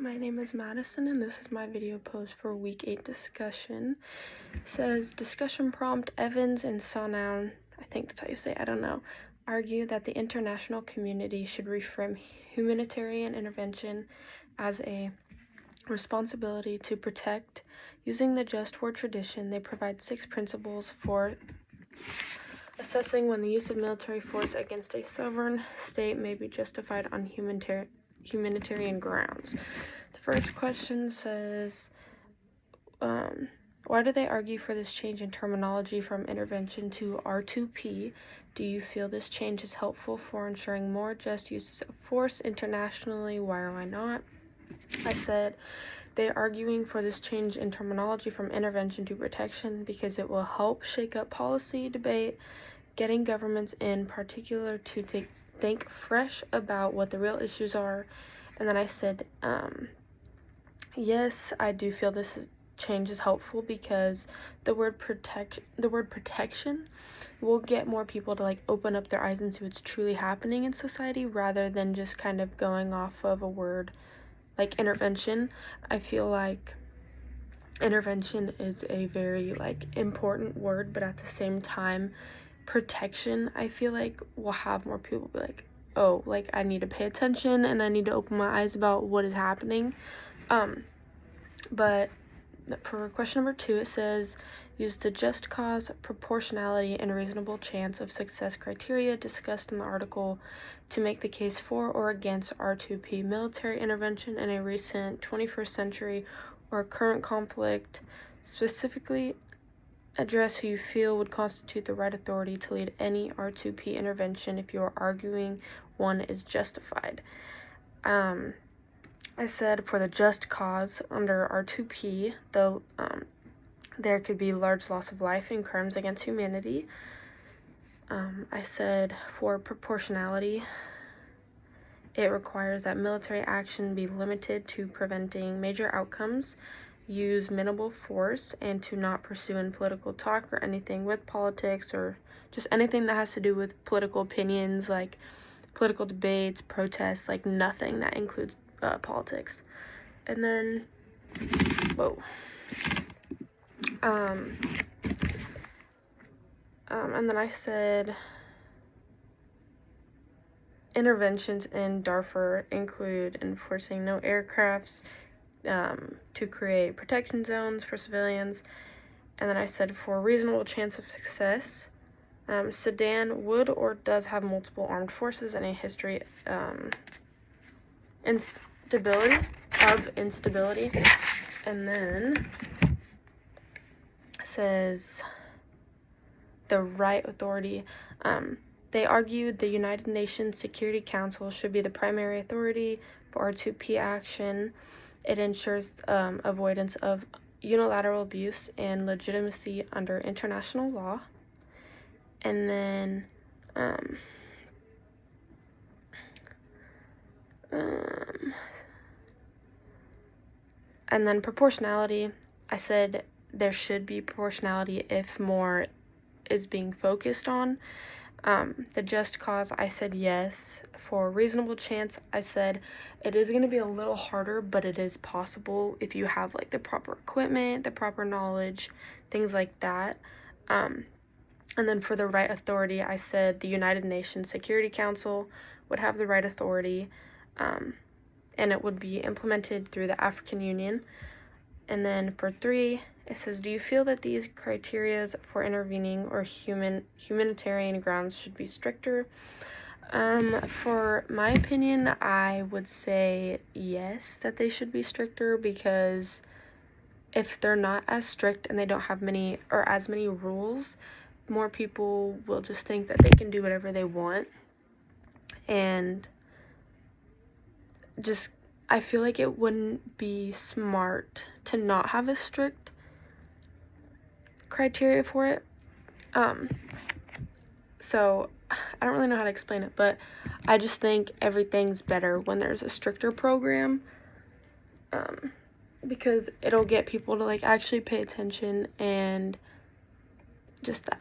My name is Madison, and this is my video post for week 8 discussion. It says, discussion prompt, Evans and Sonown, I think that's how you say it, I don't know, argue that the international community should reframe humanitarian intervention as a responsibility to protect. Using the just war tradition, they provide 6 principles for assessing when the use of military force against a sovereign state may be justified on humanitarian grounds. The first question says, why do they argue for this change in terminology from intervention to R2P? Do you feel this change is helpful for ensuring more just uses of force internationally? Why or why not? I said they're arguing for this change in terminology from intervention to protection because it will help shake up policy debate, getting governments in particular to think fresh about what the real issues are. And then I said, yes, I do feel this change is helpful because the word protection will get more people to open up their eyes and see what's truly happening in society rather than just kind of going off of a word like intervention. I feel like intervention is a very important word, but at the same time, protection, I feel like will have more people be like, oh, I need to pay attention and I need to open my eyes about what is happening. But for question number 2, it says, use the just cause, proportionality, and reasonable chance of success criteria discussed in the article to make the case for or against R2P military intervention in a recent 21st century or current conflict. Specifically, address who you feel would constitute the right authority to lead any R2P intervention if you are arguing one is justified. I said for the just cause under R2P, there could be large loss of life and crimes against humanity. I said for proportionality, it requires that military action be limited to preventing major outcomes, use minimal force, and to not pursue in political talk or anything with politics or just anything that has to do with political opinions, like political debates, protests, nothing that includes politics. And then, and then I said interventions in Darfur include enforcing no aircrafts to create protection zones for civilians. And then I said for a reasonable chance of success, Sudan would or does have multiple armed forces and a history instability. And then says the right authority. They argued the United Nations Security Council should be the primary authority for R2P action. It ensures avoidance of unilateral abuse and legitimacy under international law. And then proportionality, I said there should be proportionality if more is being focused on. The just cause, I said yes. For reasonable chance, I said it is going to be a little harder, but it is possible if you have the proper equipment, the proper knowledge, things like that. And then for the right authority, I said the United Nations Security Council would have the right authority, and it would be implemented through the African Union. And then for 3, it says, do you feel that these criteria for intervening or humanitarian grounds should be stricter? For my opinion, I would say yes, that they should be stricter, because if they're not as strict and they don't have as many rules, more people will just think that they can do whatever they want. And just, I feel like it wouldn't be smart to not have a strict criteria for it. So I don't really know how to explain it, but I just think everything's better when there's a stricter program, because it'll get people to actually pay attention and just that.